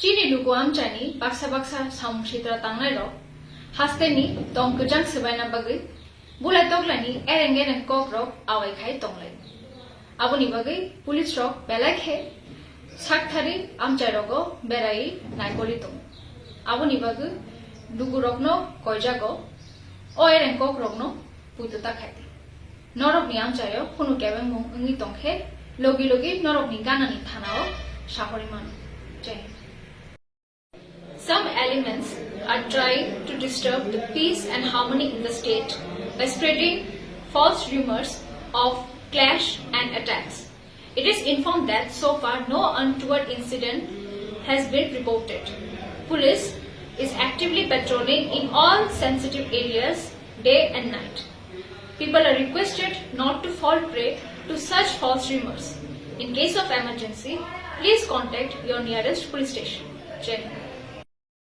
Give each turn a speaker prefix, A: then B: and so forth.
A: chini luguam chani baksa samung sitra tangnai ro hasteni Tong Kwchang sebaina bagwi bulai toklani ereng kok rok awai khai tonglai aboni bagwi police rok belai khe sakthari amchai rogo berai naikoli tong aboni bagwi lugu rokno koijago o ereng kok rokno pututa khaiti norok ni amchayo khunu kebeng mung ungi tongkhe logi norok ni ganani thanao shahori man jai. Some elements are trying to disturb the peace and harmony in the state by spreading false rumors of clash and attacks. It is informed that so far no untoward incident has been reported. Police is actively patrolling in all sensitive areas day and night. People are requested not to fall prey to such false rumors. In case of emergency, please contact your nearest police station. Jai Hind.